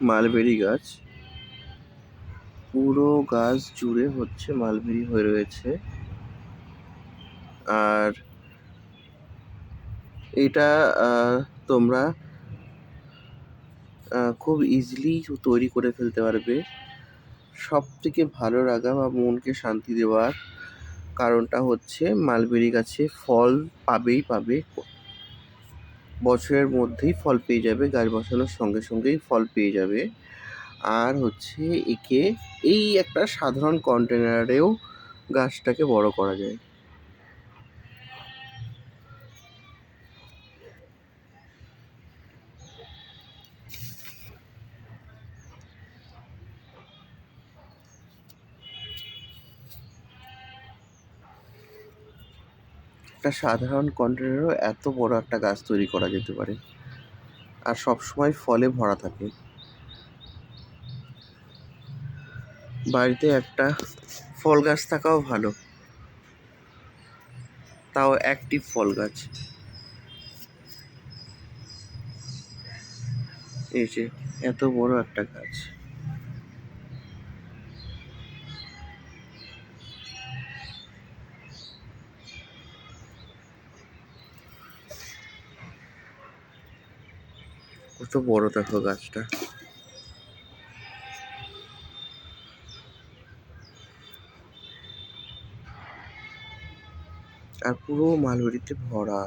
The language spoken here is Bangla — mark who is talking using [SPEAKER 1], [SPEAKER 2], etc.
[SPEAKER 1] মালবেরি গাছ, পুরো গাছ জুড়ে হচ্ছে মালবেরি হয়ে রয়েছে। আর এটা তোমরা খুব ইজিলি তৈরি করে ফেলতে পারবে। সব থেকে ভালো লাগা বা মনকে শান্তি দেওয়ার কারণটা হচ্ছে মালবেরি গাছে ফল পাবে, বছরের মধ্যেই ফল পেয়ে যাবে, গাছ বসানোর সঙ্গে সঙ্গেই ফল পেয়ে যাবে। আর হচ্ছে একে এই একটা সাধারণ কন্টেনারেও গাছটাকে বড় করা যায়। একটা সাধারণ কন্টেনারেও এত বড় একটা গাছ তৈরি করা যেতে পারে, আর সবসময় ফলে ভরা থাকে। বাড়িতে একটা ফল গাছ থাকাও ভালো, তাও অ্যাক্টিভ ফল গাছ। এই যে এত বড় একটা গাছ। কত বড় দেখো গাছটা। আর পুরো মালবেরিতে ভরা।